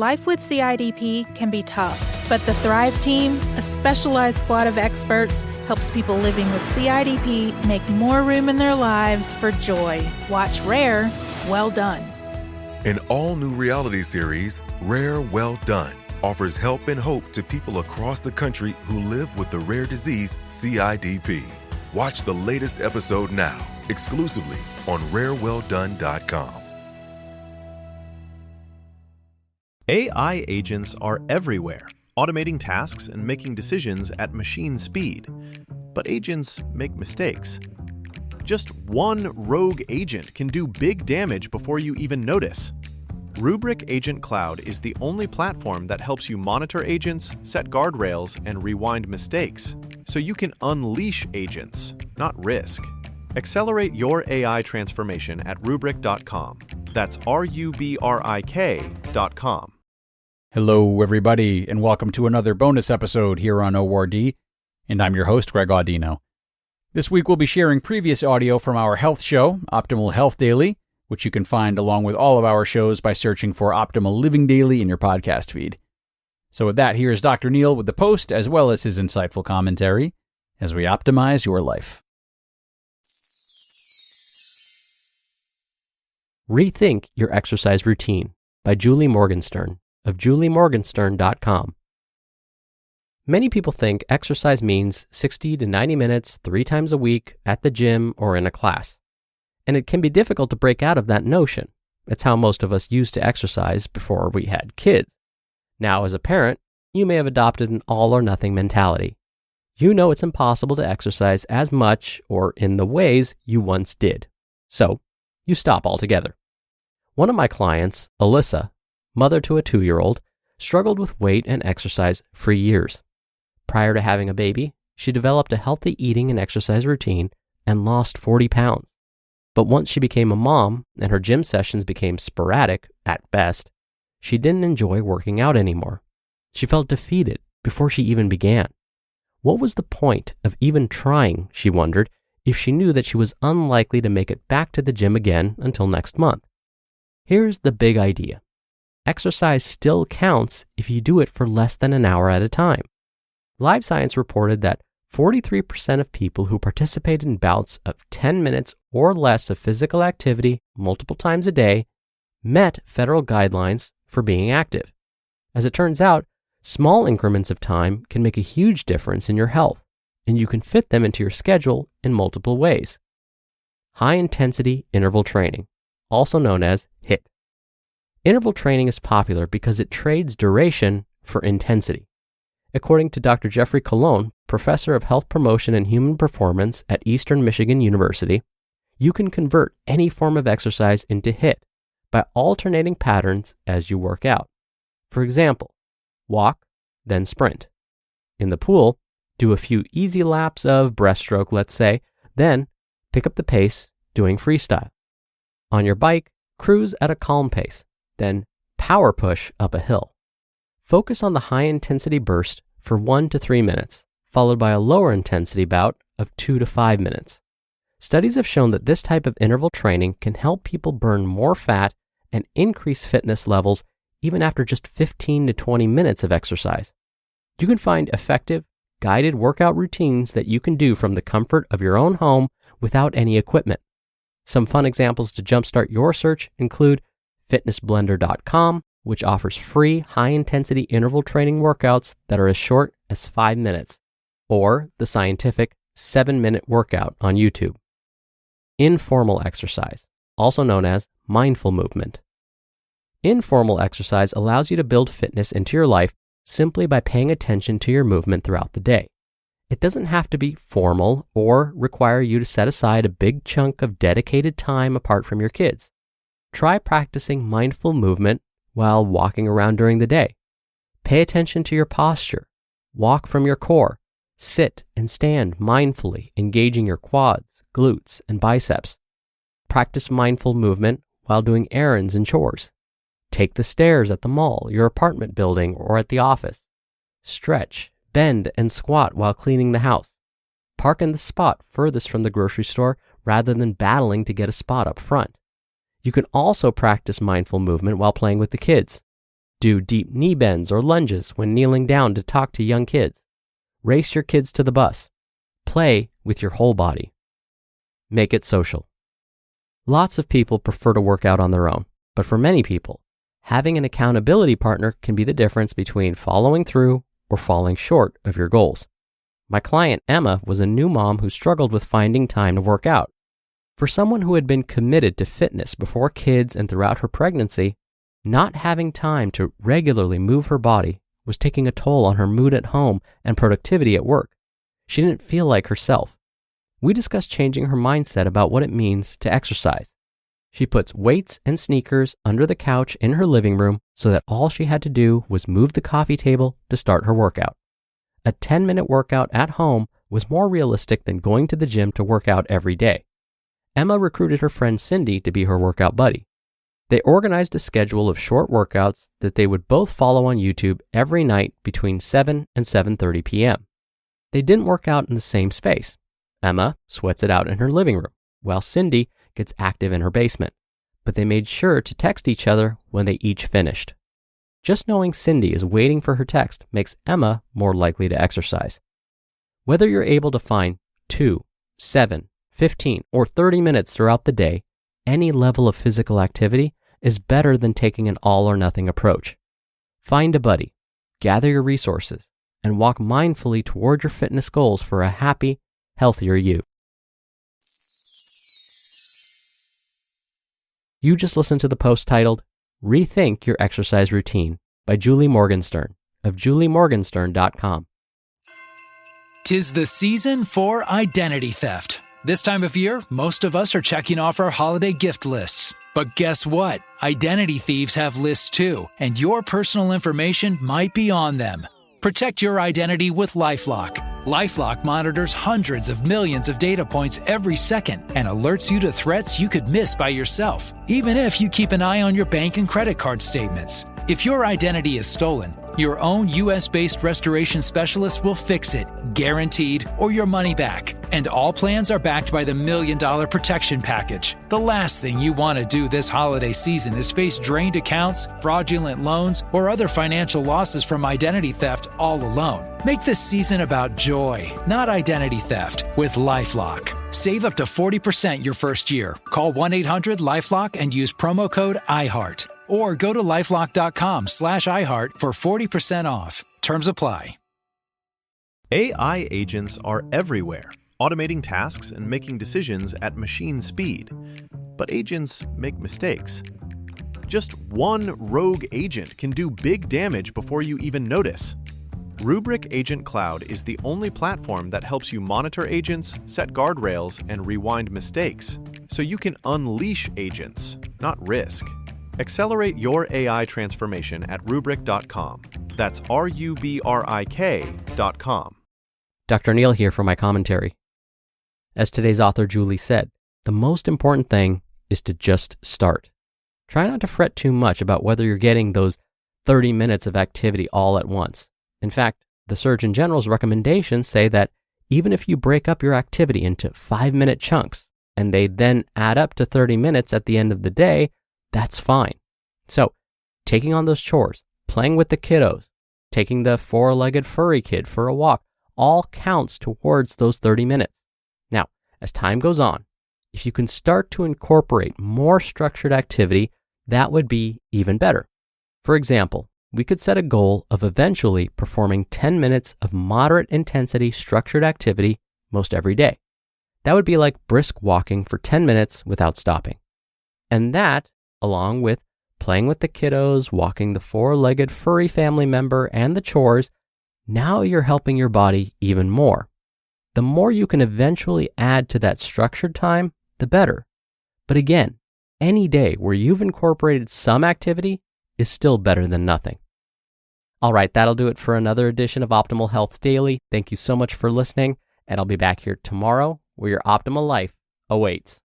Life with CIDP can be tough, but the Thrive team, a specialized squad of experts, helps people living with CIDP make more room in their lives for joy. Watch Rare, Well Done. An all-new reality series, Rare, Well Done, offers help and hope to people across the country who live with the rare disease CIDP. Watch the latest episode now, exclusively on rarewelldone.com. AI agents are everywhere, automating tasks and making decisions at machine speed. But agents make mistakes. Just one rogue agent can do big damage before you even notice. Rubrik Agent Cloud is the only platform that helps you monitor agents, set guardrails, and rewind mistakes, so you can unleash agents, not risk. Accelerate your AI transformation at Rubrik.com. That's RUBRIK.com. Hello, everybody, and welcome to another bonus episode here on ORD, and I'm your host, Greg Audino. This week we'll be sharing previous audio from our health show, Optimal Health Daily, which you can find along with all of our shows by searching for Optimal Living Daily in your podcast feed. So with that, here's Dr. Neil with the post, as well as his insightful commentary, as we optimize your life. Rethink Your Exercise Routine by Julie Morgenstern of juliemorgenstern.com. Many people think exercise means 60 to 90 minutes 3 times a week at the gym or in a class. And it can be difficult to break out of that notion. It's how most of us used to exercise before we had kids. Now, as a parent, you may have adopted an all-or-nothing mentality. You know it's impossible to exercise as much or in the ways you once did. So, you stop altogether. One of my clients, Alyssa, mother to a 2-year-old, struggled with weight and exercise for years. Prior to having a baby, she developed a healthy eating and exercise routine and lost 40 pounds. But once she became a mom and her gym sessions became sporadic at best, she didn't enjoy working out anymore. She felt defeated before she even began. What was the point of even trying, she wondered, if she knew that she was unlikely to make it back to the gym again until next month? Here's the big idea. Exercise still counts if you do it for less than an hour at a time. Live Science reported that 43% of people who participate in bouts of 10 minutes or less of physical activity multiple times a day met federal guidelines for being active. As it turns out, small increments of time can make a huge difference in your health, and you can fit them into your schedule in multiple ways. High-intensity interval training, also known as HIIT. Interval training is popular because it trades duration for intensity. According to Dr. Jeffrey Colon, professor of health promotion and human performance at Eastern Michigan University, you can convert any form of exercise into HIIT by alternating patterns as you work out. For example, walk, then sprint. In the pool, do a few easy laps of breaststroke, let's say, then pick up the pace doing freestyle. On your bike, cruise at a calm pace, then power push up a hill. Focus on the high-intensity burst for 1 to 3 minutes, followed by a lower intensity bout of 2 to 5 minutes. Studies have shown that this type of interval training can help people burn more fat and increase fitness levels even after just 15 to 20 minutes of exercise. You can find effective, guided workout routines that you can do from the comfort of your own home without any equipment. Some fun examples to jumpstart your search include fitnessblender.com, which offers free high-intensity interval training workouts that are as short as 5 minutes, or the scientific 7-minute workout on YouTube. Informal exercise, also known as mindful movement. Informal exercise allows you to build fitness into your life simply by paying attention to your movement throughout the day. It doesn't have to be formal or require you to set aside a big chunk of dedicated time apart from your kids. Try practicing mindful movement while walking around during the day. Pay attention to your posture. Walk from your core. Sit and stand mindfully, engaging your quads, glutes, and biceps. Practice mindful movement while doing errands and chores. Take the stairs at the mall, your apartment building, or at the office. Stretch, bend, and squat while cleaning the house. Park in the spot furthest from the grocery store rather than battling to get a spot up front. You can also practice mindful movement while playing with the kids. Do deep knee bends or lunges when kneeling down to talk to young kids. Race your kids to the bus. Play with your whole body. Make it social. Lots of people prefer to work out on their own, but for many people, having an accountability partner can be the difference between following through or falling short of your goals. My client Emma was a new mom who struggled with finding time to work out. For someone who had been committed to fitness before kids and throughout her pregnancy, not having time to regularly move her body was taking a toll on her mood at home and productivity at work. She didn't feel like herself. We discussed changing her mindset about what it means to exercise. She puts weights and sneakers under the couch in her living room so that all she had to do was move the coffee table to start her workout. A 10-minute workout at home was more realistic than going to the gym to work out every day. Emma recruited her friend Cindy to be her workout buddy. They organized a schedule of short workouts that they would both follow on YouTube every night between 7 and 7:30 p.m. They didn't work out in the same space. Emma sweats it out in her living room, while Cindy gets active in her basement. But they made sure to text each other when they each finished. Just knowing Cindy is waiting for her text makes Emma more likely to exercise. Whether you're able to find 2, 7, 15, or 30 minutes throughout the day, any level of physical activity is better than taking an all-or-nothing approach. Find a buddy, gather your resources, and walk mindfully toward your fitness goals for a happy, healthier you. You just listened to the post titled, Rethink Your Exercise Routine by Julie Morgenstern of juliemorgenstern.com. 'Tis the season for identity theft. This time of year, most of us are checking off our holiday gift lists. But guess what? Identity thieves have lists too, and your personal information might be on them. Protect your identity with LifeLock. LifeLock monitors hundreds of millions of data points every second and alerts you to threats you could miss by yourself, even if you keep an eye on your bank and credit card statements. If your identity is stolen, your own U.S.-based restoration specialist will fix it, guaranteed, or your money back. And all plans are backed by the $1 Million Protection Package. The last thing you want to do this holiday season is face drained accounts, fraudulent loans, or other financial losses from identity theft all alone. Make this season about joy, not identity theft, with LifeLock. Save up to 40% your first year. Call 1-800-LifeLock and use promo code IHEART. Or go to lifelock.com/iHeart for 40% off. Terms apply. AI agents are everywhere, automating tasks and making decisions at machine speed. But agents make mistakes. Just one rogue agent can do big damage before you even notice. Rubrik Agent Cloud is the only platform that helps you monitor agents, set guardrails, and rewind mistakes, so you can unleash agents, not risk. Accelerate your AI transformation at Rubrik.com. That's RUBRIK.com. Dr. Neil here for my commentary. As today's author Julie said, the most important thing is to just start. Try not to fret too much about whether you're getting those 30 minutes of activity all at once. In fact, the Surgeon General's recommendations say that even if you break up your activity into 5-minute chunks and they then add up to 30 minutes at the end of the day, that's fine. So, taking on those chores, playing with the kiddos, taking the 4-legged furry kid for a walk, all counts towards those 30 minutes. Now, as time goes on, if you can start to incorporate more structured activity, that would be even better. For example, we could set a goal of eventually performing 10 minutes of moderate intensity structured activity most every day. That would be like brisk walking for 10 minutes without stopping. And that, along with playing with the kiddos, walking the 4-legged furry family member, and the chores, now you're helping your body even more. The more you can eventually add to that structured time, the better. But again, any day where you've incorporated some activity is still better than nothing. All right, that'll do it for another edition of Optimal Health Daily. Thank you so much for listening, and I'll be back here tomorrow where your optimal life awaits.